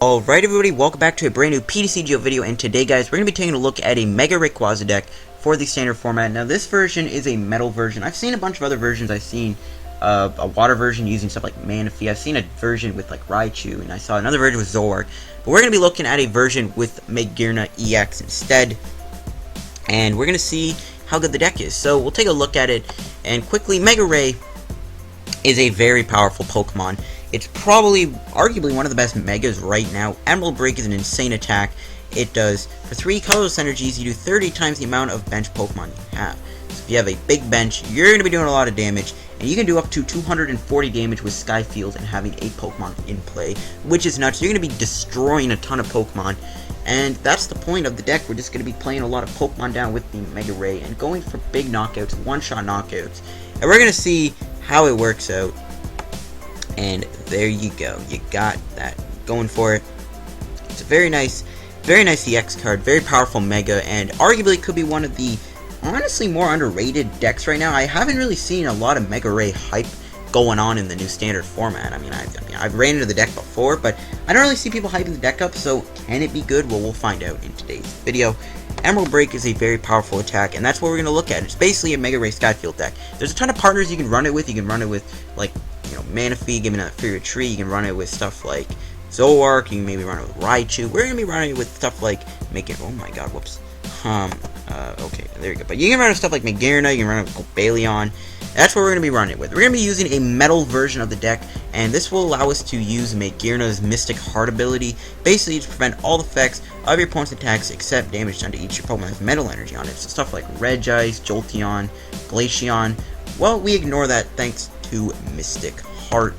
Alright everybody, welcome back to a brand new PTCGO video, and today guys, we're going to be taking a look at a Mega Rayquaza deck for the standard format. Now this version is a metal version. I've seen a bunch of other versions. I've seen a water version using stuff like Manaphy. I've seen a version with like Raichu, and I saw another version with Zoroark. But we're going to be looking at a version with Magearna EX instead, and we're going to see how good the deck is. So we'll take a look at it, and quickly, Mega Ray is a very powerful Pokemon. It's probably, arguably, one of the best Megas right now. Emerald Break is an insane attack. It does, for 3 colorless energies, you do 30 times the amount of bench Pokemon you have. So if you have a big bench, you're going to be doing a lot of damage, and you can do up to 240 damage with Skyfield and having 8 Pokemon in play, which is nuts. You're going to be destroying a ton of Pokemon, and that's the point of the deck. We're just going to be playing a lot of Pokemon down with the Mega Ray and going for big knockouts, one-shot knockouts, and we're going to see how it works out. And there you go. You got that going for it. It's a very nice EX card. Very powerful Mega, and arguably could be one of the, honestly, more underrated decks right now. I haven't really seen a lot of Mega Ray hype going on in the new standard format. I mean, I've ran into the deck before, but I don't really see people hyping the deck up, so can it be good? Well, we'll find out in today's video. Emerald Break is a very powerful attack, and that's what we're going to look at. It's basically a Mega Ray Skyfield deck. There's a ton of partners you can run it with. You can run it with, like, you know, Manaphy, giving that Fury Tree. You can run it with stuff like Zoroark. You can maybe run it with Raichu. We're going to be running it with stuff like oh my god, whoops. Okay, there you go. But you can run it with stuff like Magearna. You can run it with Volcanion. That's what we're going to be running it with. We're going to be using a metal version of the deck, and this will allow us to use Magearna's Mystic Heart ability, basically to prevent all effects of your opponent's attacks except damage done to each your Pokemon has metal energy on it. So stuff like Regice, Jolteon, Glaceon, well, we ignore that thanks to Mystic Heart,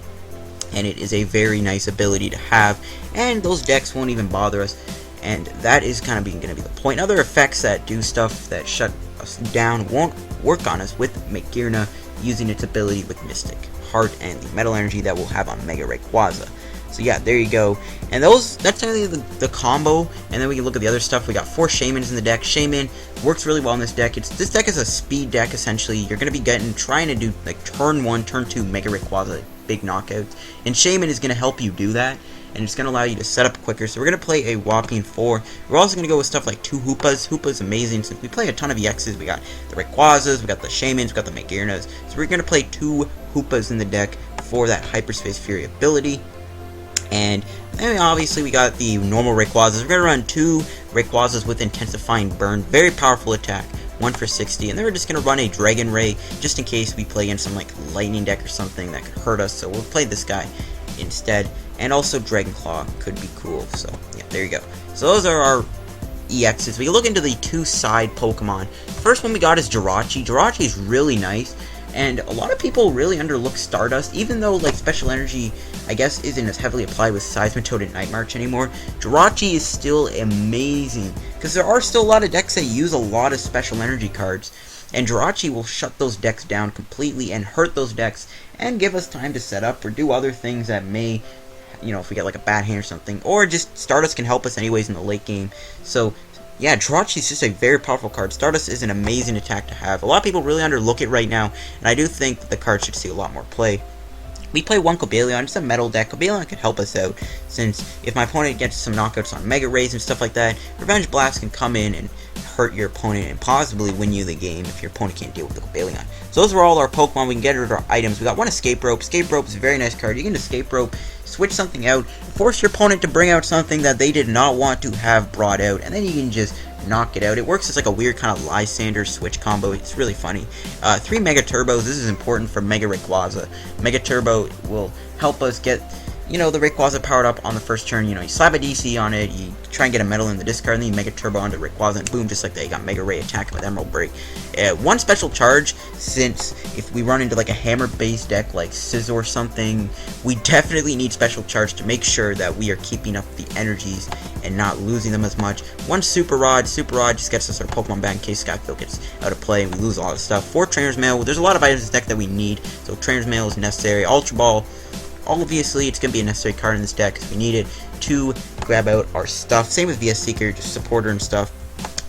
and it is a very nice ability to have, and those decks won't even bother us, and that is kind of going to be the point. Other effects that do stuff that shut us down won't work on us with Magearna using its ability with Mystic Heart and the metal energy that we'll have on Mega Rayquaza. So yeah, there you go. And that's really the combo. And then we can look at the other stuff. We got 4 Shaymins in the deck. Shaymin works really well in this deck. This deck is a speed deck, essentially. You're going to be trying to do like turn 1, turn 2 Mega Rayquaza big knockouts. And Shaymin is going to help you do that, and it's going to allow you to set up quicker. So we're going to play a whopping 4. We're also going to go with stuff like 2 Hoopas. Hoopa's amazing since we play a ton of EXs. We got the Rayquazas, we got the Shaymins, we got the Magearnas. So we're going to play 2 Hoopas in the deck for that Hyperspace Fury ability. And then obviously we got the normal Rayquazas. We're going to run 2 Rayquazas with Intensifying Burn. Very powerful attack. 1 for 60. And then we're just going to run a Dragon Ray just in case we play against some like lightning deck or something that could hurt us. So we'll play this guy instead. And also Dragon Claw could be cool. So yeah, there you go. So those are our EXs. We can look into the 2 side Pokemon. First one we got is Jirachi. Jirachi is really nice, and a lot of people really underlook Stardust, even though like special energy, I guess, isn't as heavily applied with Seismitoad and Night March anymore. Jirachi is still amazing, because there are still a lot of decks that use a lot of special energy cards, and Jirachi will shut those decks down completely and hurt those decks and give us time to set up or do other things that may, you know, if we get like a bad hand or something, or just Stardust can help us anyways in the late game. So yeah, Jirachi is just a very powerful card. Stardust is an amazing attack to have. A lot of people really underlook it right now, and I do think that the card should see a lot more play. We play 1 Cobalion. It's a metal deck. Cobalion could help us out, since if my opponent gets some knockouts on Mega Rays and stuff like that, Revenge Blast can come in and hurt your opponent and possibly win you the game if your opponent can't deal with the Cobalion. So those are all our Pokemon. We can get rid of our items. We got 1 Escape Rope. Escape Rope is a very nice card. You can Escape Rope, switch something out, force your opponent to bring out something that they did not want to have brought out, and then you can just knock it out. It works as like a weird kind of Lysander switch combo. It's really funny. 3 Mega Turbos. This is important for Mega Rayquaza. Mega Turbo will help us get, you know, the Rayquaza powered up on the first turn. You know, you slap a DC on it, you try and get a metal in the discard, and then you Mega Turbo onto Rayquaza, and boom, just like that, you got Mega Ray attack with Emerald Break. 1 special charge, since if we run into like a hammer-based deck like Scizor or something, we definitely need special charge to make sure that we are keeping up the energies and not losing them as much. 1 Super Rod. Super Rod just gets us our Pokemon back in case Skyfield gets out of play and we lose a lot of stuff. 4 Trainer's Mail. There's a lot of items in this deck that we need, so Trainer's Mail is necessary. Ultra Ball. Obviously, it's going to be a necessary card in this deck because we need it to grab out our stuff. Same with VS Seeker, just supporter and stuff.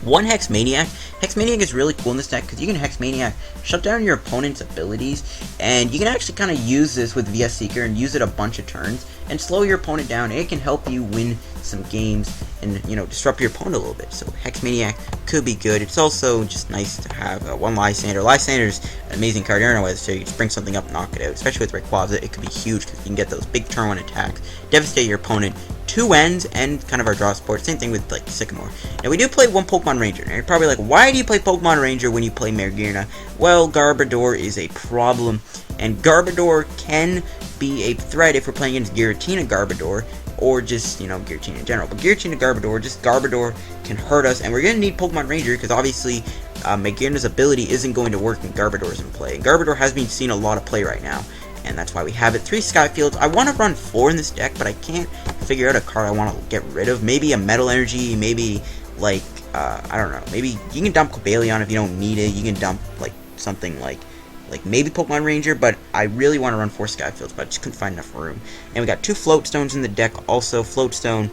1 Hex Maniac. Hex Maniac is really cool in this deck because you can Hex Maniac, shut down your opponent's abilities, and you can actually kind of use this with VS Seeker and use it a bunch of turns and slow your opponent down. It can help you win some games and, you know, disrupt your opponent a little bit. So Hex Maniac could be good. It's also just nice to have one Lysander. Lysander's an amazing card. I don't know whether so you just bring something up and knock it out. Especially with Rayquaza, it could be huge because you can get those big turn 1 attacks, devastate your opponent. 2 ends and kind of our draw support. Same thing with like Sycamore. Now we do play one Pokemon Ranger. Now you're probably like, why do you play Pokemon Ranger when you play Maregarina? Well, Garbodor is a problem, and Garbodor can be a threat if we're playing against Giratina Garbodor, or just, you know, Giratina in general. But Giratina Garbodor, just Garbodor can hurt us, and we're going to need Pokemon Ranger because obviously Maregarina's ability isn't going to work when Garbodor's in play. And Garbodor has been seeing a lot of play right now, and that's why we have it. 3 Skyfields. I want to run 4 in this deck, but I can't figure out a card I want to get rid of. Maybe a Metal Energy, maybe like, I don't know, maybe you can dump Cobalion if you don't need it. You can dump like something like maybe Pokemon Ranger, but I really want to run 4 Skyfields, but I just couldn't find enough room. And we got 2 Float Stones in the deck also. Float Stone,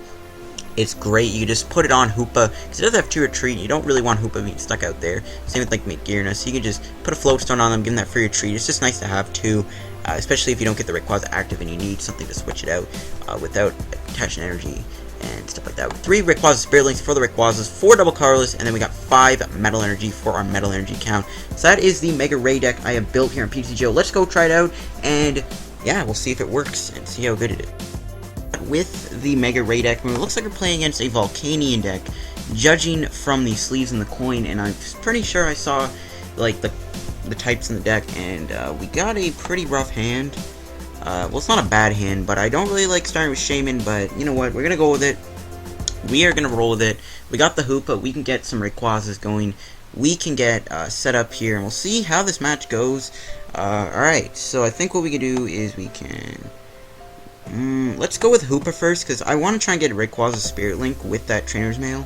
it's great. You just put it on Hoopa, because it does have 2 retreat. You don't really want Hoopa being stuck out there. Same with like Maregarina, so you can just put a Float Stone on them, give them that free retreat. It's just nice to have 2, especially if you don't get the Rayquaza active and you need something to switch it out without attaching energy and stuff like that. 3 Rayquaza Spirit Links for the Rayquazas, 4 double colorless, and then we got 5 Metal Energy for our Metal Energy count. So that is the Mega Ray deck I have built here in PTCGO. Let's go try it out, and yeah, we'll see if it works and see how good it is. With the Mega Ray deck, it looks like we're playing against a Volcanion deck, judging from the sleeves and the coin, and I'm pretty sure I saw like the types in the deck, and we got a pretty rough hand. Well, it's not a bad hand, but I don't really like starting with Shaman, but you know what, we're going to go with it. We are going to roll with it. We got the Hoopa, we can get some Rayquazas going, we can get set up here, and we'll see how this match goes. Alright, so I think what we can do is we can... let's go with Hoopa first, because I want to try and get Rayquaza Spirit Link with that Trainer's Mail.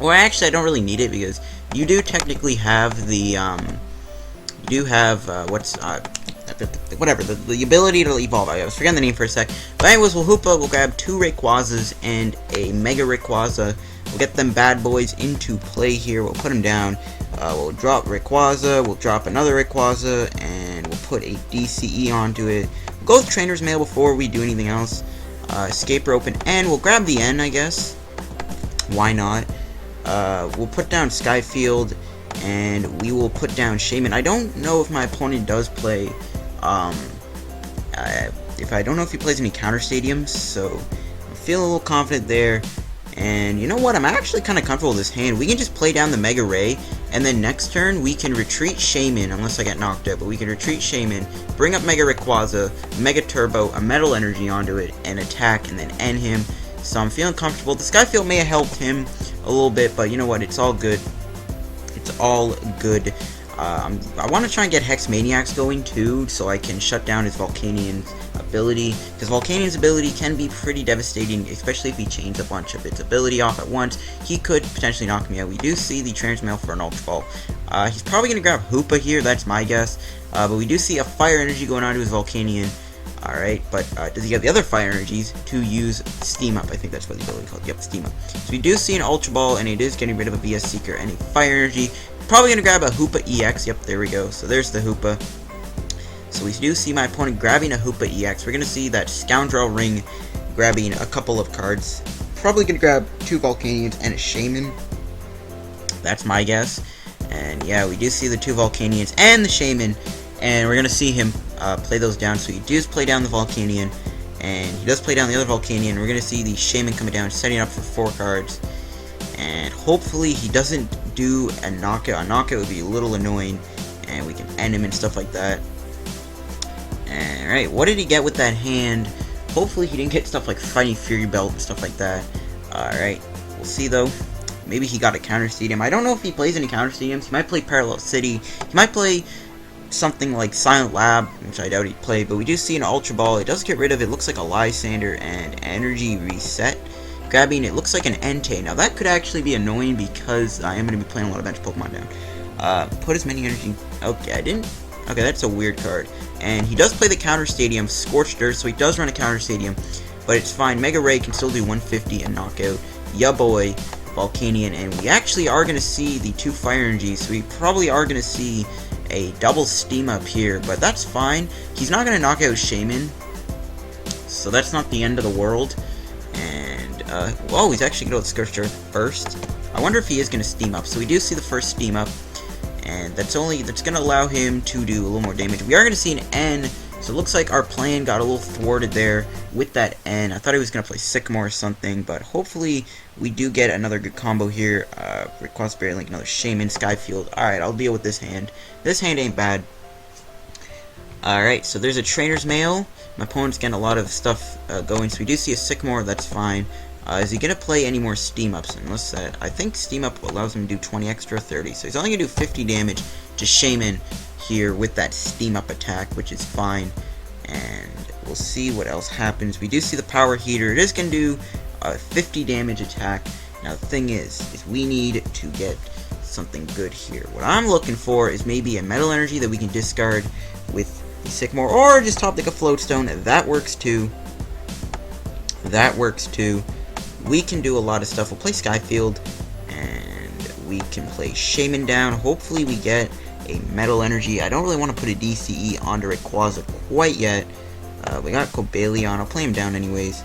Or actually, I don't really need it, because you do technically have the, you do have, whatever, the ability to evolve. I was forgetting the name for a sec. But anyways, we'll Hoopa, we'll grab 2 Rayquazas and a Mega Rayquaza. We'll get them bad boys into play here. We'll put them down. We'll drop Rayquaza, we'll drop another Rayquaza, and we'll put a DCE onto it. We'll go with Trainer's Mail before we do anything else. Escape Rope, and we'll grab the N, I guess. Why not? We'll put down Skyfield, and we will put down Shaman. I don't know if my opponent does play, if I don't know if he plays any counter stadiums, so I feel a little confident there. And you know what, I'm actually kind of comfortable with this hand. We can just play down the Mega Ray, and then next turn we can retreat Shaman, unless I get knocked out, but we can retreat Shaman, bring up Mega Rayquaza, Mega Turbo, a Metal Energy onto it, and attack, and then end him. So I'm feeling comfortable. The Skyfield may have helped him a little bit, but you know what, it's all good. It's all good. I want to try and get Hex Maniacs going too, so I can shut down his Volcanion's ability, because Volcanion's ability can be pretty devastating, especially if he chains a bunch of its ability off at once. He could potentially knock me out. We do see the Trainer's Mail for an Ultra Ball. He's probably going to grab Hoopa here, that's my guess, but we do see a Fire Energy going on to his Volcanion. Alright, but does he have the other Fire Energies to use Steam Up? I think that's what the ability called. Yep, Steam Up. So we do see an Ultra Ball, and it is getting rid of a VS Seeker and a Fire Energy. Probably going to grab a Hoopa EX. Yep, there we go. So there's the Hoopa. So we do see my opponent grabbing a Hoopa EX. We're going to see that Scoundrel Ring grabbing a couple of cards. Probably going to grab 2 Volcanions and a Shaman. That's my guess. And yeah, we do see the 2 Volcanions and the Shaman. And we're going to see him play those down. So he does play down the Volcanion, and he does play down the other Volcanion. We're going to see the Shaman coming down, setting up for 4 cards. And hopefully he doesn't do a knockout. A knockout would be a little annoying, and we can end him and stuff like that. Alright, what did he get with that hand? Hopefully he didn't get stuff like Fighting Fury Belt and stuff like that. Alright, we'll see though. Maybe he got a Counter Stadium. I don't know if he plays any Counter Stadiums. He might play Parallel City. He might play something like Silent Lab, which I doubt he'd play, but we do see an Ultra Ball. It does get rid of, it looks like a Lysander and Energy Reset. Grabbing, it looks like an Entei. Now that could actually be annoying because I am going to be playing a lot of bench Pokemon down. Put as many energy... Okay, I didn't... Okay, that's a weird card. And he does play the Counter Stadium, Scorched Earth, so he does run a Counter Stadium, but it's fine. Mega Ray can still do 150 and knockout. Ya boy, Volcanion, and we actually are going to see the 2 Fire Energies, so we probably are going to see a double Steam Up here, but that's fine. He's not going to knock out Shaman, so that's not the end of the world. And, oh, he's actually going to Scorched Earth first. I wonder if he is going to Steam Up. So we do see the first Steam Up, and that's going to allow him to do a little more damage. We are going to see an N, so it looks like our plan got a little thwarted there with that N. I thought he was going to play Sycamore or something, but hopefully we do get another good combo here. Rayquaza, Berry Link, another Shaman, Skyfield. Alright, I'll deal with this hand. This hand ain't bad. Alright, so there's a Trainer's Mail. My opponent's getting a lot of stuff going, so we do see a Sycamore, that's fine. Is he going to play any more Steam Ups? Unless that, I think Steam Up allows him to do 20 extra, 30. So he's only going to do 50 damage to Shaman here with that Steam Up attack, which is fine. And we'll see what else happens. We do see the Power Heater. It is going to do a 50 damage attack. Now the thing is we need to get something good here. What I'm looking for is maybe a Metal Energy that we can discard with the Sycamore, or just top like a Floatstone. That works too. That works too. We can do a lot of stuff. We'll play Skyfield, and we can play Shaman down. Hopefully we get a Metal Energy. I don't really want to put a DCE onto Rayquaza quite yet. We got Cobalion. I'll play him down anyways.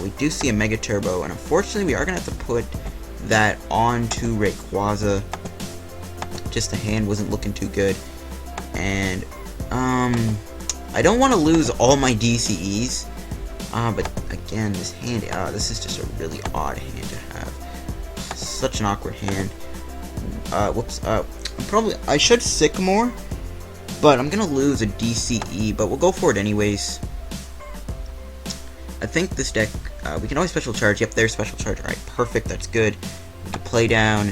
We do see a Mega Turbo, and unfortunately we are going to have to put that onto Rayquaza. Just the hand wasn't looking too good. And, I don't want to lose all my DCEs. But again, this hand, this is just a really odd hand to have. Such an awkward hand. Whoops, I should Sycamore, but I'm gonna lose a DCE, but we'll go for it anyways. I think this deck, we can always Special Charge. Yep, there's Special Charge. Alright, perfect, that's good. We can play down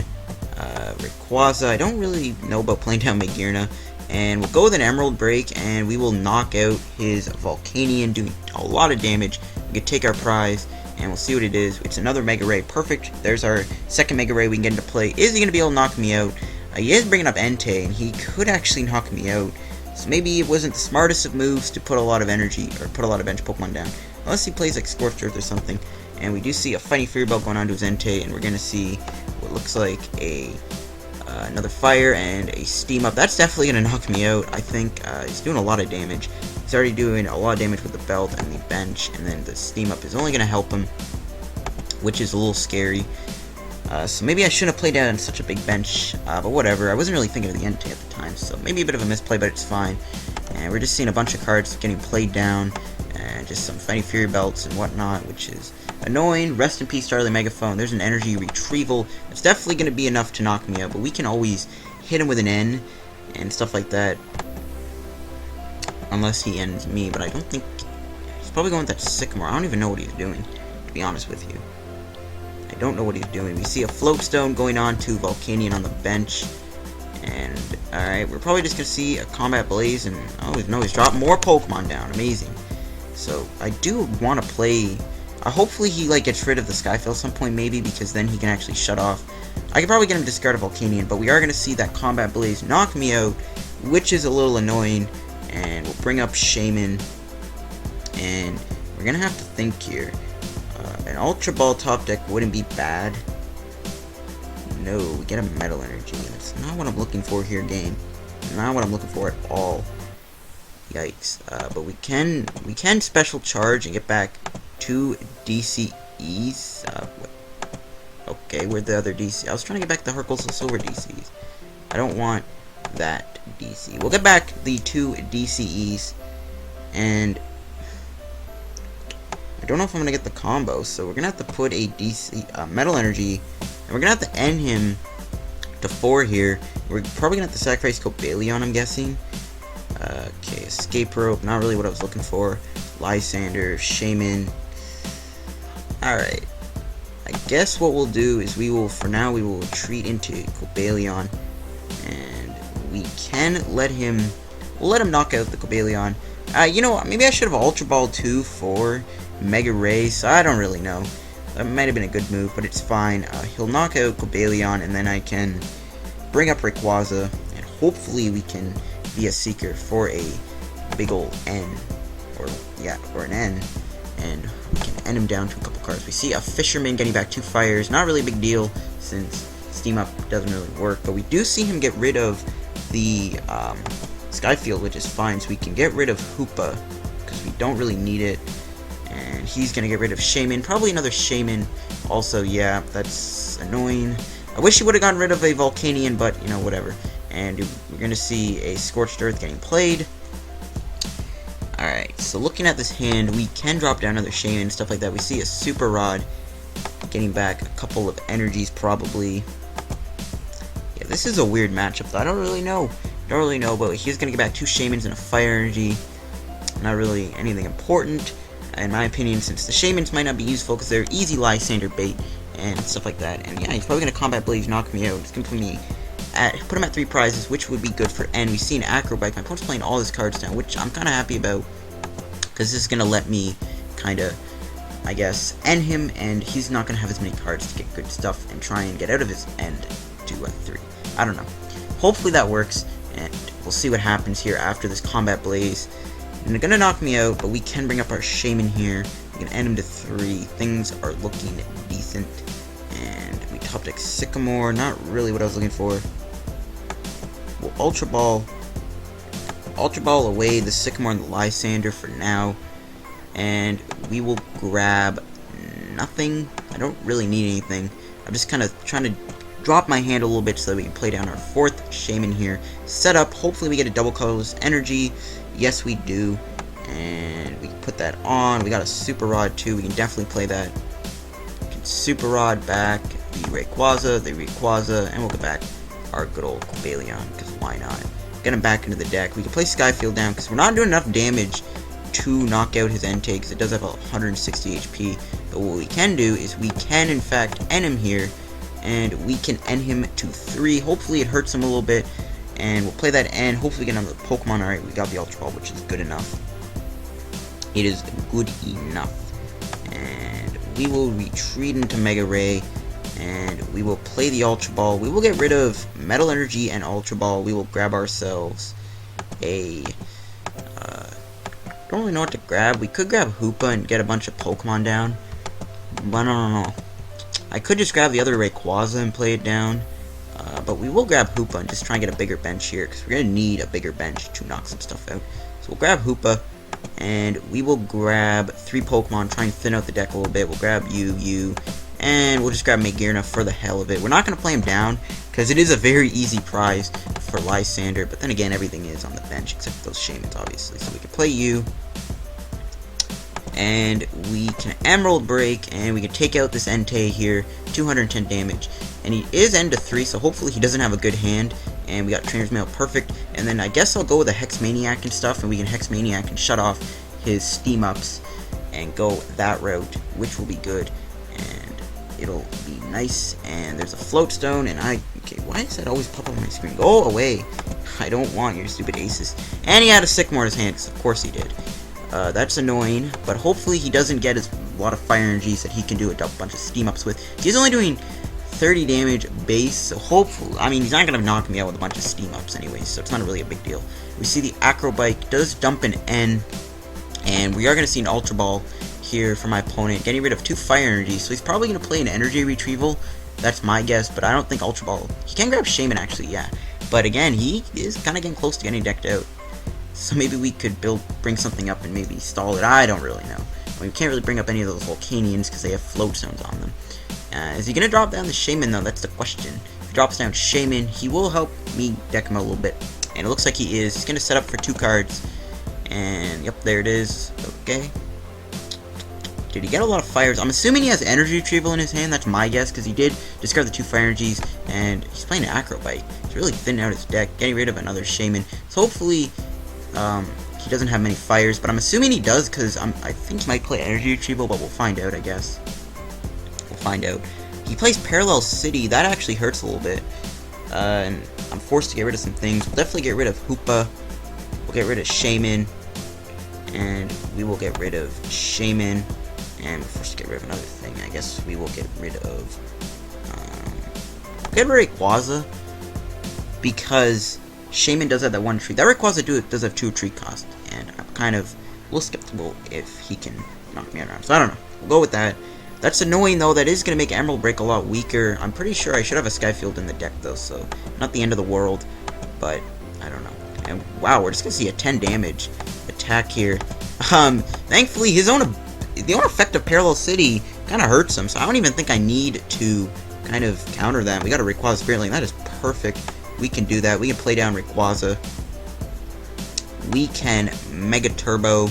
Rayquaza. I don't really know about playing down Magearna. And we'll go with an Emerald Break, and we will knock out his Volcanion, doing a lot of damage. We can take our prize, and we'll see what it is. It's another Mega Ray. Perfect. There's our second Mega Ray we can get into play. Is he going to be able to knock me out? He is bringing up Entei, and he could actually knock me out. So maybe it wasn't the smartest of moves to put a lot of energy, or put a lot of bench Pokemon down. Unless he plays like Scorched Earth or something. And we do see a Fighting Fury Belt going on to his Entei, and we're going to see what looks like a... another Fire and a Steam Up. That's definitely going to knock me out. I think he's doing a lot of damage. He's already doing a lot of damage with the Belt and the Bench, and then the Steam Up is only going to help him, which is a little scary. So maybe I shouldn't have played down such a big bench, but whatever. I wasn't really thinking of the Entei at the time, so maybe a bit of a misplay, but it's fine. And we're just seeing a bunch of cards getting played down, and just some Fighting Fury Belts and whatnot, which is annoying. Rest in peace, Starly Megaphone. There's an Energy Retrieval. It's definitely going to be enough to knock me out, but we can always hit him with an N and stuff like that. Unless he ends me, but I don't think... He's probably going with that Sycamore. I don't even know what he's doing, to be honest with you. I don't know what he's doing. We see a Floatstone going on to Volcanion on the bench. And, alright, we're probably just going to see a Combat Blaze, and... Oh, no, he's dropped more Pokemon down. Amazing. So, I do want to play... hopefully he gets rid of the Skyfield at some point, maybe, because then he can actually shut off. I could probably get him to discard a Volcanion, but we are going to see that Combat Blaze knock me out, which is a little annoying. And we'll bring up Shaman, and we're going to have to think here. An Ultra Ball top deck wouldn't be bad. No, we get a Metal Energy. That's not what I'm looking for here, game. Not what I'm looking for at all. Yikes. But we can Special Charge and get back 2 DCEs. Okay, where'd the other DC? I was trying to get back the Hercules Silver DCs. I don't want that DC. We'll get back the 2 DCEs, and I don't know if I'm gonna get the combo, so we're gonna have to put a Metal Energy, and we're gonna have to end him to 4 here. We're probably gonna have to sacrifice Cobalion, I'm guessing. Okay, Escape Rope, not really what I was looking for. Lysander, Shaman. Alright. I guess what we'll do is for now, we will retreat into Cobalion. And we can we'll let him knock out the Cobalion. You know what, maybe I should have Ultra Ball 2 for Mega Ray, so I don't really know. That might have been a good move, but it's fine. He'll knock out Cobalion, and then I can bring up Rayquaza, and hopefully we can be a Seeker for a big ol' N. Or an N. And we can end him down to a couple cards. We see a Fisherman getting back 2 fires. Not really a big deal, since Steam Up doesn't really work. But we do see him get rid of the Skyfield, which is fine. So we can get rid of Hoopa, because we don't really need it. And And he's gonna get rid of Shaman. Probably another Shaman. Also, yeah, that's annoying. I wish he would have gotten rid of a Volcanion, but, you know, whatever. And we're gonna see a Scorched Earth getting played. Alright, so looking at this hand, we can drop down another Shaman and stuff like that. We see a Super Rod getting back a couple of energies, probably. Yeah, this is a weird matchup, though. I don't really know. But he's gonna get back 2 Shamans and a Fire Energy. Not really anything important, in my opinion, since the Shamans might not be useful because they're easy Lysander bait and stuff like that. And yeah, he's probably gonna Combat Blaze, knock me out. It's gonna put him at 3 prizes, which would be good for N. We see an Acrobike. My opponent's playing all his cards down, which I'm kind of happy about, because this is gonna let me kind of, I guess, end him, and he's not gonna have as many cards to get good stuff and try and get out of his end to a 3. I don't know. Hopefully that works, and we'll see what happens here after this Combat Blaze. And they're gonna knock me out, but we can bring up our Shaman here. We can end him to 3. Things are looking decent. And we top deck Sycamore. Not really what I was looking for. We'll Ultra Ball away the Sycamore and the Lysander for now. And we will grab nothing. I don't really need anything. I'm just kind of trying to drop my hand a little bit so that we can play down our 4th Shaman here. Set up. Hopefully we get a double colorless energy. Yes, we do. And we can put that on. We got a Super Rod too. We can definitely play that. We can Super Rod back the Rayquaza, and we'll get back our good old Cobalion, because why not? Get him back into the deck. We can play Skyfield down, because we're not doing enough damage to knock out his Entei, because it does have 160 HP. But what we can do is we can, in fact, end him here, and we can end him to 3. Hopefully it hurts him a little bit, and we'll play that end. Hopefully get another Pokemon. Alright, we got the Ultra Ball, which is good enough. It is good enough. And we will retreat into Mega Ray, and we will play the Ultra Ball. We will get rid of Metal Energy and Ultra Ball. We will grab ourselves a... don't really know what to grab. We could grab Hoopa and get a bunch of Pokemon down, but I don't know. I could just grab the other Rayquaza and play it down. But we will grab Hoopa and just try and get a bigger bench here, because we're going to need a bigger bench to knock some stuff out. So we'll grab Hoopa, and we will grab 3 Pokemon, try and thin out the deck a little bit. We'll grab you, and we'll just grab Magearna for the hell of it. We're not going to play him down, because it is a very easy prize for Lysander, but then again, everything is on the bench, except for those Shamans, obviously. So we can play you, and we can Emerald Break, and we can take out this Entei here, 210 damage. And he is end to 3, so hopefully he doesn't have a good hand. And we got Trainer's Mail, perfect. And then I guess I'll go with a Hex Maniac and stuff, and we can Hex Maniac and shut off his Steam Ups and go that route, which will be good. And it'll be nice. And there's a Float Stone, and okay, why does that always pop up on my screen? Go away. I don't want your stupid aces. And he had a Sycamore in his hand, because of course he did. That's annoying, but hopefully he doesn't get a lot of fire energies that he can do a bunch of Steam Ups with. He's only doing 30 damage base, so hopefully, I mean, he's not going to knock me out with a bunch of Steam Ups anyways, so it's not really a big deal. We see the Acrobike does dump an N, and we are going to see an Ultra Ball here for my opponent, getting rid of 2 fire energies, so he's probably going to play an energy retrieval. That's my guess, but I don't think Ultra Ball. He can grab Shaman, actually, yeah. But again, he is kind of getting close to getting decked out. So maybe we could bring something up and maybe stall it. I don't really know. We can't really bring up any of those Volcanions because they have Float Stones on them. Is he going to drop down the Shaman, though? That's the question. If he drops down Shaman, he will help me deck him a little bit. And it looks like he is. He's going to set up for 2 cards. And, yep, there it is. Okay. Did he get a lot of fires? I'm assuming he has Energy Retrieval in his hand. That's my guess, because he did discard the 2 fire energies. And he's playing an Acrobite. He's really thinning out his deck, getting rid of another Shaman. So hopefully... he doesn't have many fires, but I'm assuming he does, because I think he might play Energy Retrieval, but we'll find out, I guess. We'll find out. He plays Parallel City. That actually hurts a little bit. And I'm forced to get rid of some things. We'll definitely get rid of Hoopa. We'll get rid of Shaman. And we will get rid of Shaman. And we're forced to get rid of another thing. I guess we will get rid of... get rid of Rayquaza. Because... Shaman does have that 1 tree. That Rayquaza does have 2 tree cost, and I'm kind of a little skeptical if he can knock me around. So I don't know. We'll go with that. That's annoying, though. That is going to make Emerald Break a lot weaker. I'm pretty sure I should have a Skyfield in the deck, though, so not the end of the world, but I don't know. And wow, we're just going to see a 10 damage attack here. Thankfully, his own the only effect of Parallel City kind of hurts him, so I don't even think I need to kind of counter that. We got a Rayquaza Spirit Link. That is perfect. We can do that. We can play down Rayquaza. We can Mega Turbo.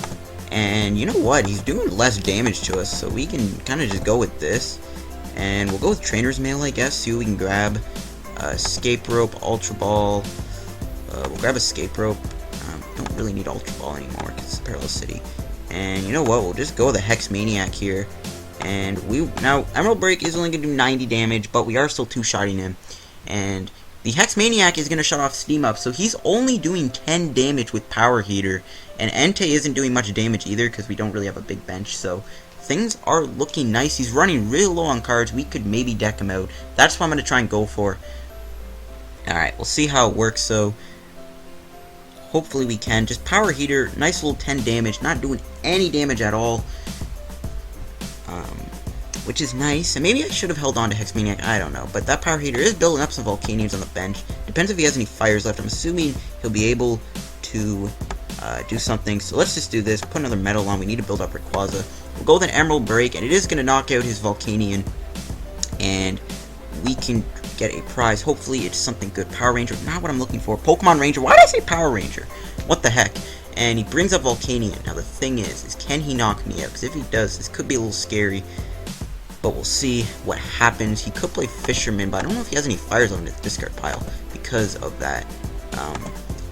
And you know what? He's doing less damage to us, so we can kind of just go with this. And we'll go with Trainer's Mail, I guess. See what we can grab. Escape Rope, Ultra Ball. We'll grab Escape Rope. Don't really need Ultra Ball anymore because it's Parallel City. And you know what? We'll just go with a Hex Maniac here. And now Emerald Break is only going to do 90 damage, but we are still two-shotting him. And the Hex Maniac is going to shut off Steam Up, so he's only doing 10 damage with Power Heater. And Entei isn't doing much damage either because we don't really have a big bench, so things are looking nice. He's running real low on cards. We could maybe deck him out. That's what I'm going to try and go for. Alright, we'll see how it works, so hopefully we can. Just Power Heater, nice little 10 damage, not doing any damage at all. Which is nice, and maybe I should have held on to Hex Maniac, I don't know. But that Power Heater is building up some Volcanions on the bench. Depends if he has any fires left. I'm assuming he'll be able to do something. So let's just do this, put another Metal on. We need to build up Rayquaza. We'll go with an Emerald Break, and it is going to knock out his Volcanion. And we can get a prize. Hopefully it's something good. Power Ranger, not what I'm looking for. Pokemon Ranger, why did I say Power Ranger? What the heck? And he brings up Volcanion. Now the thing is can he knock me out? Because if he does, this could be a little scary. But we'll see what happens. He could play Fisherman, but I don't know if he has any fires on his discard pile because of that.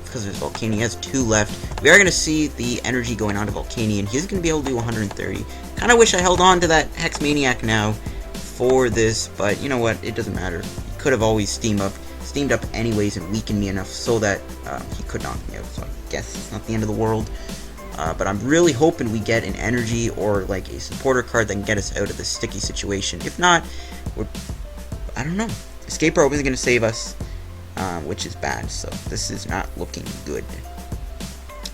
Because of his Volcanion. He has 2 left. We are going to see the energy going on to Volcanion. He's going to be able to do 130. Kind of wish I held on to that Hex Maniac now for this, but you know what? It doesn't matter. He could have always steamed up anyways and weakened me enough so that he could knock me out. So I guess it's not the end of the world. But I'm really hoping we get an energy or like a supporter card that can get us out of this sticky situation. If not, I don't know. Escape Rope isn't going to save us, which is bad. So this is not looking good.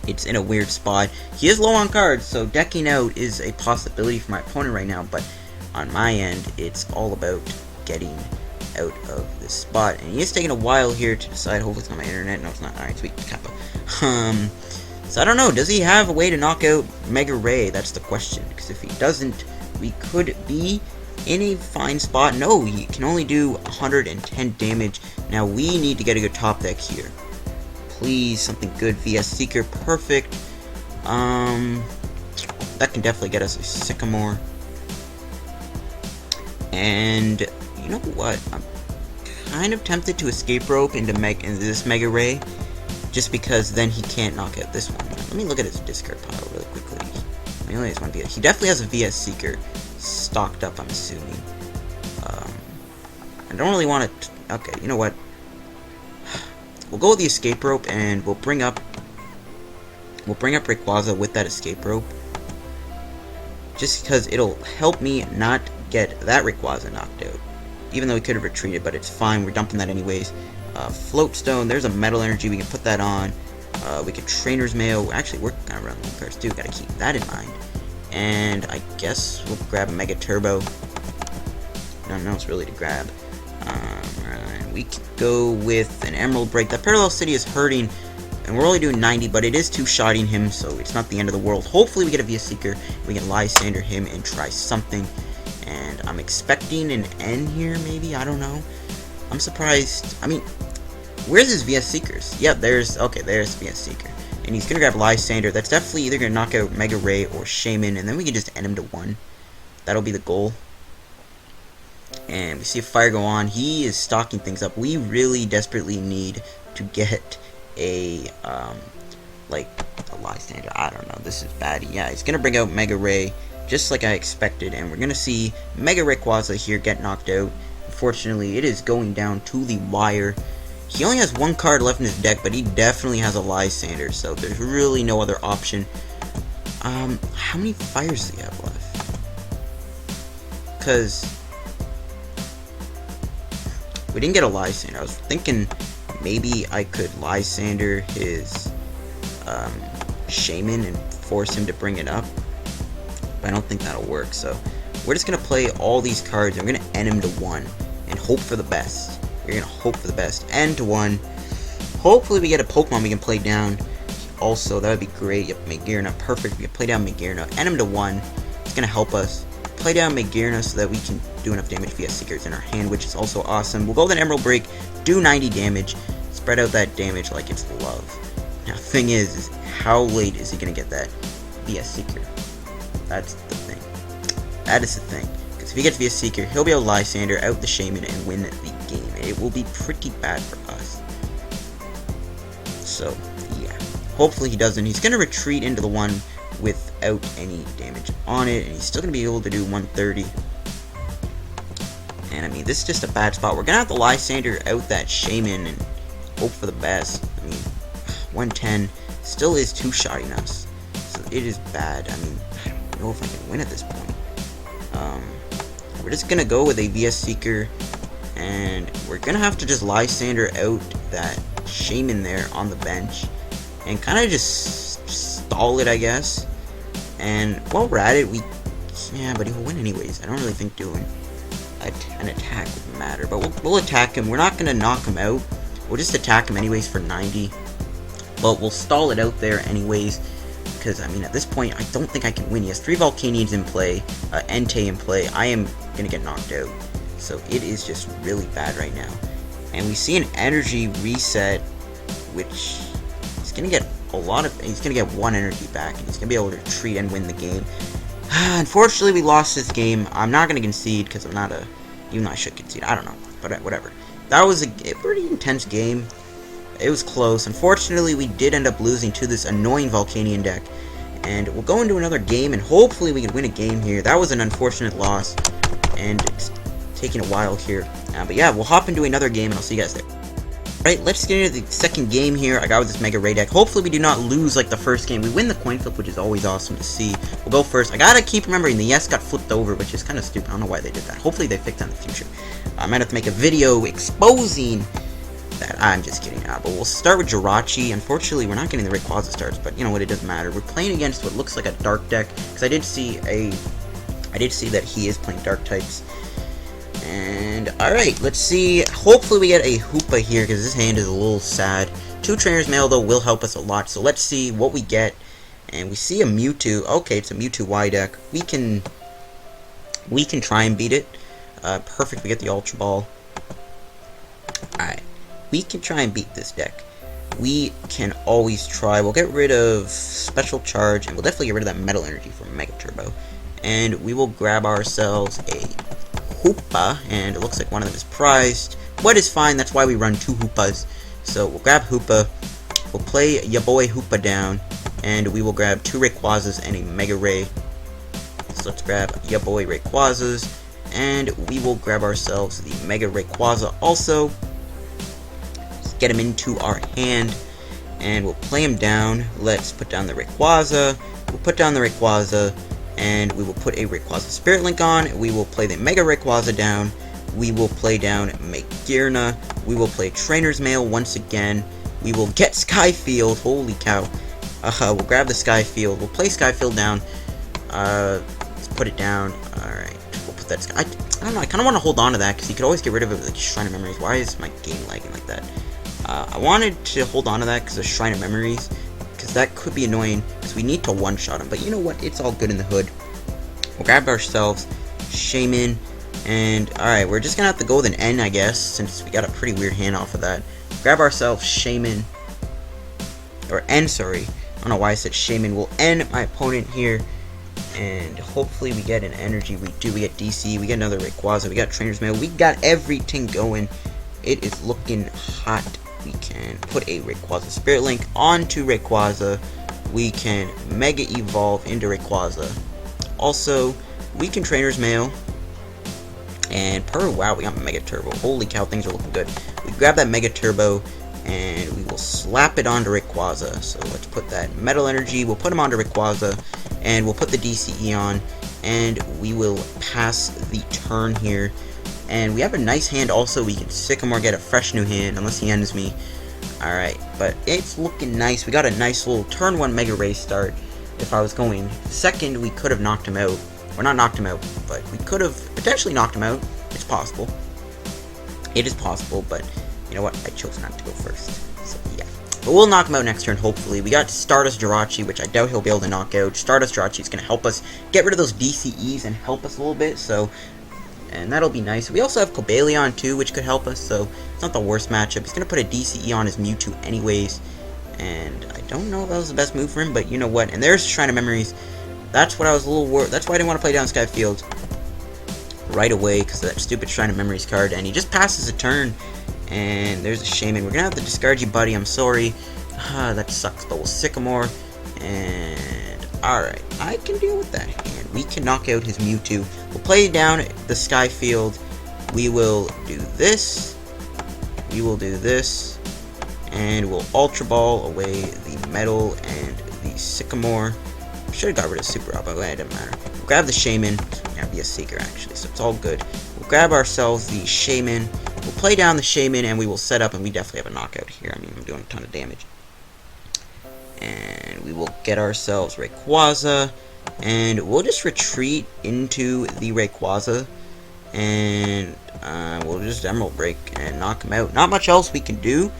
It's in a weird spot. He is low on cards, so decking out is a possibility for my opponent right now. But on my end, it's all about getting out of this spot. And he is taking a while here to decide. Hopefully it's not my internet. No, it's not. Alright, sweet. Kappa. So I don't know, does he have a way to knock out Mega Ray? That's the question, because if he doesn't, we could be in a fine spot. No, he can only do 110 damage. Now we need to get a good top deck here. Please, something good. VS Seeker, perfect. That can definitely get us a Sycamore. And you know what? I'm kind of tempted to Escape Rope into this Mega Ray. Just because then he can't knock out this one. Let me look at his discard pile really quickly. He only has one VS. He definitely has a VS Seeker stocked up, I'm assuming. I don't really want to... Okay, you know what? We'll go with the Escape Rope, and we'll bring up Rayquaza with that Escape Rope. Just because it'll help me not get that Rayquaza knocked out. Even though he could have retreated, but it's fine. We're dumping that anyways. Float Stone, there's a Metal Energy, we can put that on. We can Trainer's Mail. Actually, we're kind of running low cards too, gotta keep that in mind. And I guess we'll grab a Mega Turbo. Nothing else really to grab. Right. We can go with an Emerald Break. That Parallel City is hurting, and we're only doing 90, but it is two-shotting him, so it's not the end of the world. Hopefully we get a VS Seeker, we can Lysander him and try something. And I'm expecting an N here, maybe, I don't know. I'm surprised. I mean, where's his VS Seekers? Yep, there's VS Seeker. And he's gonna grab Lysander. That's definitely either gonna knock out Mega Ray or Shaman, and then we can just end him to 1. That'll be the goal. And we see a fire go on. He is stocking things up. We really desperately need to get a like a Lysander. I don't know. This is bad. Yeah, he's gonna bring out Mega Ray, just like I expected, and we're gonna see Mega Rayquaza here get knocked out. Unfortunately, it is going down to the wire. He only has 1 card left in his deck, but he definitely has a Lysander, so there's really no other option. How many fires does he have left? Because we didn't get a Lysander. I was thinking maybe I could Lysander his Shaman and force him to bring it up, but I don't think that'll work, so we're just going to play all these cards, and we're going to end him to 1, and hope for the best. We're going to hope for the best. End to 1. Hopefully we get a Pokemon we can play down. Also, that would be great. Yep, Magearna, perfect. We can play down Magearna. End him to 1. It's going to help us. Play down Magearna so that we can do enough damage via Seekers in our hand, which is also awesome. We'll go with an Emerald Break, do 90 damage, spread out that damage like it's love. Now, the thing is how late is he going to get that via Seeker? That's the thing. That is the thing. Because if he gets via Seeker, he'll be able to Lysander out the Shaman and win the game. And it will be pretty bad for us. So, yeah. Hopefully he doesn't. He's going to retreat into the one without any damage on it, and he's still going to be able to do 130. And I mean, this is just a bad spot. We're going to have to Lysander out that Shaman and hope for the best. I mean, 110 still is two-shotting us, so it is bad. I mean, I don't know if I can win at this point. We're just going to go with a VS Seeker, and we're going to have to just Lysander out that Shaman there on the bench, and kind of just stall it, I guess. And while we're at it, yeah, but he'll win anyways. I don't really think doing an attack would matter, but we'll attack him. We're not going to knock him out. We'll just attack him anyways for 90, but we'll stall it out there anyways, because, I mean, at this point, I don't think I can win. He has 3 Volcanions in play, Entei in play. I am going to get knocked out, so it is just really bad right now. And we see an energy reset, which is going to get he's going to get 1 energy back, and he's going to be able to retreat and win the game. Unfortunately, we lost this game. I'm not going to concede, because I'm not even though I should concede, I don't know, but whatever. That was a pretty intense game. It was close. Unfortunately, we did end up losing to this annoying Volcanion deck, and we'll go into another game, and hopefully we can win a game here. That was an unfortunate loss, and it's taking a while here. But yeah, we'll hop into another game, and I'll see you guys there. Alright, let's get into the second game here. I got with this Mega Ray deck. Hopefully we do not lose like the first game. We win the coin flip, which is always awesome to see. We'll go first. I gotta keep remembering the yes got flipped over, which is kind of stupid. I don't know why they did that. Hopefully they fix that in the future. I might have to make a video exposing that. I'm just kidding. But we'll start with Jirachi. Unfortunately, we're not getting the Rayquaza starts, but you know what? It doesn't matter. We're playing against what looks like a dark deck, because I did see that he is playing dark types. And alright, let's see. Hopefully we get a Hoopa here, because this hand is a little sad. 2 Trainer's Mail, though, will help us a lot. So let's see what we get. And we see a Mewtwo. Okay, it's a Mewtwo-Y deck. We can try and beat it. Perfect, we get the Ultra Ball. Alright, we can try and beat this deck. We can always try. We'll get rid of Special Charge, and we'll definitely get rid of that Metal Energy from Mega Turbo. And we will grab ourselves a Hoopa, and it looks like one of them is prized. What is fine, that's why we run 2 Hoopas. So we'll grab Hoopa, we'll play ya boy Hoopa down, and we will grab 2 Rayquazas and a Mega Ray. So let's grab ya boy Rayquazas, and we will grab ourselves the Mega Rayquaza also. Let's get him into our hand, and we'll play him down. Let's put down the Rayquaza, we'll put down the Rayquaza, and we will put a Rayquaza Spirit Link on. We will play the Mega Rayquaza down. We will play down Magearna. We will play Trainer's Mail once again. We will get Skyfield. Holy cow. We'll grab the Skyfield. We'll play Skyfield down. Let's put it down. Alright. We'll put that I don't know. I kind of want to hold on to that, because you could always get rid of it with like Shrine of Memories. Why is my game lagging like that? I wanted to hold on to that because of Shrine of Memories, because that could be annoying, because we need to one-shot him. But you know what? It's all good in the hood. We'll grab ourselves Shaman, and alright, we're just gonna have to go with an N, I guess, since we got a pretty weird hand off of that. Grab ourselves Shaman, or N, sorry. I don't know why I said Shaman. We'll N my opponent here, and hopefully we get an energy. We do. We get DC, we get another Rayquaza, we got Trainer's Mail, we got everything going. It is looking hot. We can put a Rayquaza Spirit Link onto Rayquaza. We can Mega Evolve into Rayquaza. Also, we can Trainer's Mail. And wow, we got Mega Turbo. Holy cow, things are looking good. We grab that Mega Turbo, and we will slap it onto Rayquaza. So let's put that Metal Energy. We'll put him onto Rayquaza, and we'll put the DCE on, and we will pass the turn here. And we have a nice hand also. We can Sycamore, get a fresh new hand, unless he ends me. Alright, but it's looking nice. We got a nice little turn 1 Mega Ray start. If I was going second, we could have knocked him out. Or not knocked him out, but we could have potentially knocked him out. It's possible. It is possible, but you know what? I chose not to go first. So yeah. But we'll knock him out next turn, hopefully. We got Stardust Jirachi, which I doubt he'll be able to knock out. Stardust Jirachi is going to help us get rid of those DCEs and help us a little bit, so... And that'll be nice. We also have Cobalion, too, which could help us, so it's not the worst matchup. He's going to put a DCE on his Mewtwo anyways, and I don't know if that was the best move for him, but you know what? And there's Shrine of Memories. That's what I was a little worried. That's why I didn't want to play down Skyfield right away, because of that stupid Shrine of Memories card. And he just passes a turn, and there's a Shaman. We're going to have to discard you, buddy. I'm sorry. That sucks, but we'll Sycamore. And, alright. I can deal with that hand. We can knock out his Mewtwo. We'll play down the Skyfield. We will do this. We will do this. And we'll Ultra Ball away the Metal and the Sycamore. Should have got rid of Super Rod, but it doesn't matter. We'll grab the Shaman. That'd be a Seeker, actually, so it's all good. We'll grab ourselves the Shaman. We'll play down the Shaman, and we will set up, and we definitely have a knockout here. I mean, I'm doing a ton of damage. And we will get ourselves Rayquaza, and we'll just retreat into the Rayquaza, and we'll just Emerald Break and knock him out. Not much else we can do.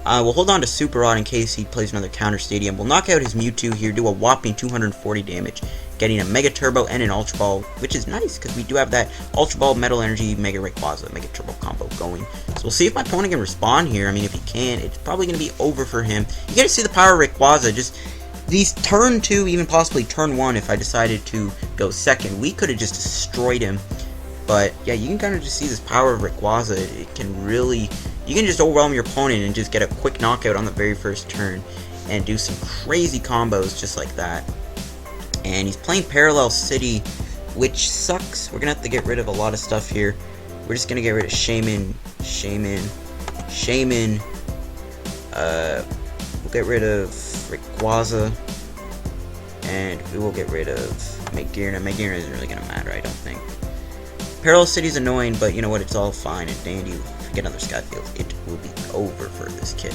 We'll hold on to Super Rod in case he plays another Counter Stadium. We'll knock out his Mewtwo here, do a whopping 240 damage, getting a Mega Turbo and an Ultra Ball, which is nice because we do have that Ultra Ball, Metal Energy, Mega Rayquaza, Mega Turbo combo going. So we'll see if my opponent can respond here. I mean, if he can, it's probably going to be over for him. You get to see the power of Rayquaza. Just these turn 2, even possibly turn 1 if I decided to go second. We could have just destroyed him. But yeah, you can kind of just see this power of Rayquaza. It can really... You can just overwhelm your opponent and just get a quick knockout on the very first turn and do some crazy combos just like that. And he's playing Parallel City, which sucks. We're going to have to get rid of a lot of stuff here. We're just going to get rid of Shaman. We'll get rid of Rayquaza. And we will get rid of Magearna. Magearna isn't really going to matter, I don't think. Parallel City's annoying, but you know what? It's all fine and dandy. Get another Skyfield, it will be over for this kid.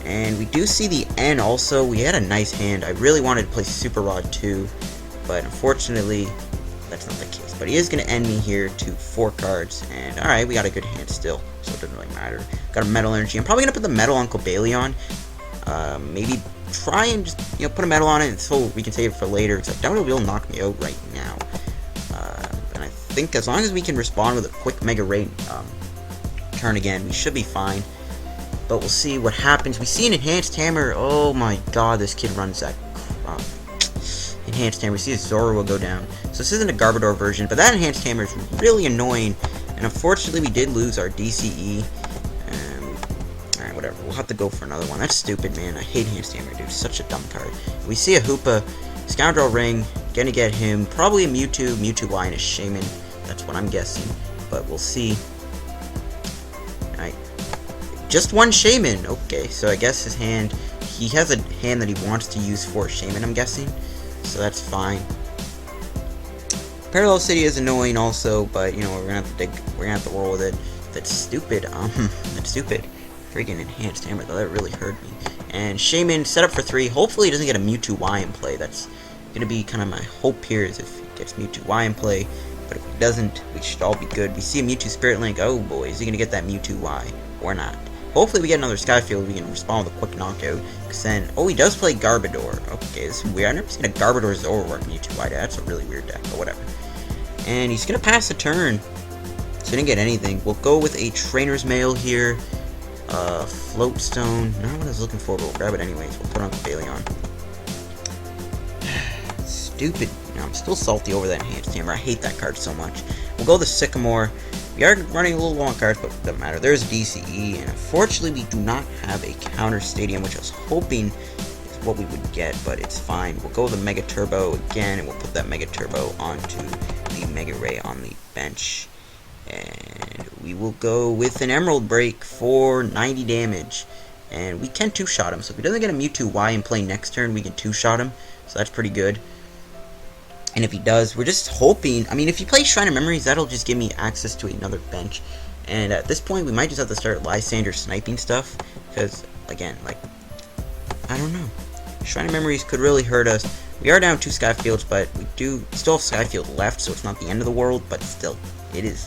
And we do see the N also. We had a nice hand. I really wanted to play Super Rod too, but unfortunately, that's not the case. But he is going to end me here to 4 cards, and alright, we got a good hand still, so it doesn't really matter. Got a Metal Energy. I'm probably going to put the Metal on Cobalion. Maybe try and just, put a Metal on it so we can save it for later, because I doubt it will knock me out right now. And I think as long as we can respond with a quick Mega Ray turn again, we should be fine, but we'll see what happens. We see an Enhanced Hammer. Oh my god, this kid runs that Enhanced Hammer. We see his Zora will go down, so this isn't a Garbodor version, but that Enhanced Hammer is really annoying, and unfortunately we did lose our DCE. Alright, whatever, we'll have to go for another one. That's stupid, man. I hate Enhanced Hammer, dude. Such a dumb card. We see a Hoopa, Scoundrel Ring, gonna get him probably a Mewtwo, Mewtwo-Y, and a Shaman. That's what I'm guessing, but we'll see. Just one Shaman. Okay, so I guess his hand... He has a hand that he wants to use for Shaman, I'm guessing. So that's fine. Parallel City is annoying also, but, we're gonna have to roll with it. That's stupid. That's stupid. Freaking Enhanced Hammer, though. That really hurt me. And Shaman, set up for 3. Hopefully he doesn't get a Mewtwo-Y in play. That's gonna be kind of my hope here, is if he gets Mewtwo-Y in play. But if he doesn't, we should all be good. We see a Mewtwo Spirit Link. Oh boy, is he gonna get that Mewtwo-Y? Or not? Hopefully we get another Skyfield, we can respond with a quick knockout. Because then, oh, he does play Garbodor. Okay, this is weird. I've never seen a Garbodor Zora work Mewtwo-Y. That's a really weird deck, but whatever. And he's going to pass the turn. So he didn't get anything. We'll go with a Trainer's Mail here. Floatstone. Not what I was looking for, but we'll grab it anyways. We'll put on Cobalion. Stupid. I'm still salty over that Enhanced Hammer. I hate that card so much. We'll go the Sycamore. We are running a little low on cards, but it doesn't matter. There's DCE, and unfortunately we do not have a Counter Stadium, which I was hoping is what we would get, but it's fine. We'll go with the Mega Turbo again, and we'll put that Mega Turbo onto the Mega Ray on the bench. And we will go with an Emerald Break for 90 damage. And we can 2-shot him, so if he doesn't get a Mewtwo-Y in play next turn, we can 2-shot him, so that's pretty good. And if he does, we're just hoping... I mean, if he plays Shrine of Memories, that'll just give me access to another bench. And at this point, we might just have to start Lysander sniping stuff. Because, again, I don't know. Shrine of Memories could really hurt us. We are down 2 Skyfields, but we do still have Skyfield left, so it's not the end of the world. But still, it is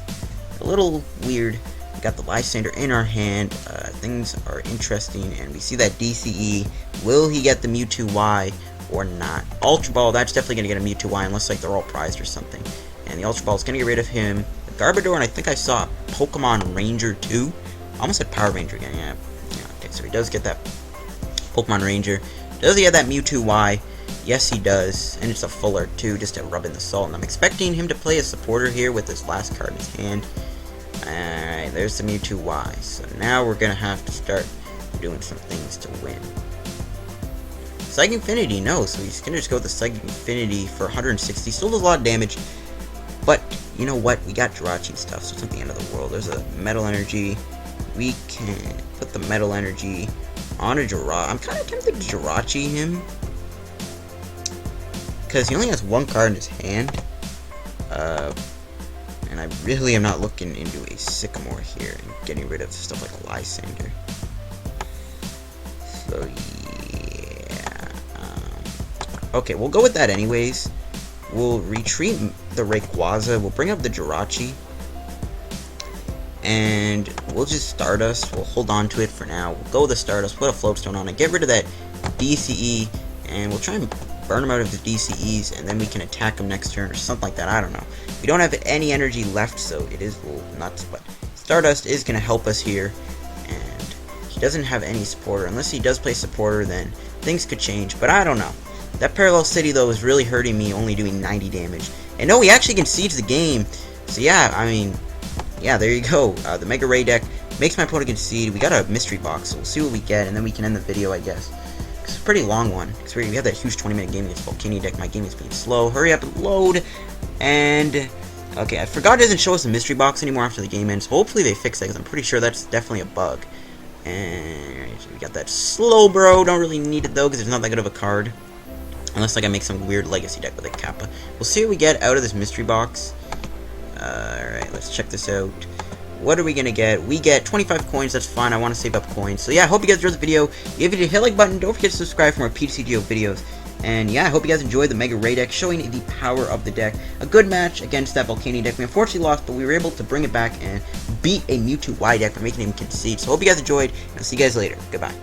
a little weird We got the Lysander in our hand. Things are interesting, and we see that DCE. Will he get the Mewtwo-Y or not? Ultra Ball, that's definitely going to get a Mewtwo-Y unless like they're all prized or something. And the Ultra Ball is going to get rid of him. The Garbodor, and I think I saw Pokemon Ranger too. I almost said Power Ranger again. Yeah. Okay, so he does get that Pokemon Ranger. Does he have that Mewtwo-Y? Yes, he does. And it's a full art too, just to rub in the salt. And I'm expecting him to play a supporter here with his last card in his hand. Alright, there's the Mewtwo-Y. So now we're going to have to start doing some things to win. Psychic Infinity, no. So he's going to just go with the Psychic Infinity for 160. Still does a lot of damage. But, you know what? We got Jirachi stuff, so it's not the end of the world. There's a Metal Energy. We can put the Metal Energy on a Jirachi. I'm kind of tempted to Jirachi him, because he only has one card in his hand. And I really am not looking into a Sycamore here and getting rid of stuff like Lysander. So, yeah. Okay, we'll go with that anyways. We'll retreat the Rayquaza. We'll bring up the Jirachi. And we'll just Stardust. We'll hold on to it for now. We'll go with the Stardust, put a Floatstone on it, get rid of that DCE, and we'll try and burn him out of the DCEs, and then we can attack him next turn or something like that. I don't know. We don't have any energy left, so it is a little nuts, but Stardust is going to help us here, and he doesn't have any supporter. Unless he does play supporter, then things could change, but I don't know. That Parallel City, though, is really hurting me, only doing 90 damage. And no, he actually concedes the game, so yeah, I mean, yeah, there you go. The Mega Ray deck makes my opponent concede. We got a mystery box, so we'll see what we get, and then we can end the video, I guess. It's a pretty long one, because we have that huge 20-minute game against Volcanion deck. My game is being slow. Hurry up and load. And, okay, I forgot it doesn't show us the mystery box anymore after the game ends. Hopefully they fix that, because I'm pretty sure that's definitely a bug. And we got that Slowbro. Don't really need it, though, because it's not that good of a card. Unless, like, I make some weird legacy deck with a Kappa. We'll see what we get out of this mystery box. Alright, let's check this out. What are we going to get? We get 25 coins. That's fine. I want to save up coins. So, yeah, I hope you guys enjoyed the video. Give it a hit like button. Don't forget to subscribe for more PTCGO videos. And, yeah, I hope you guys enjoyed the Mega Ray deck, showing the power of the deck. A good match against that Volcanion deck. We unfortunately lost, but we were able to bring it back and beat a Mewtwo-Y deck by making him concede. So, hope you guys enjoyed, and I'll see you guys later. Goodbye.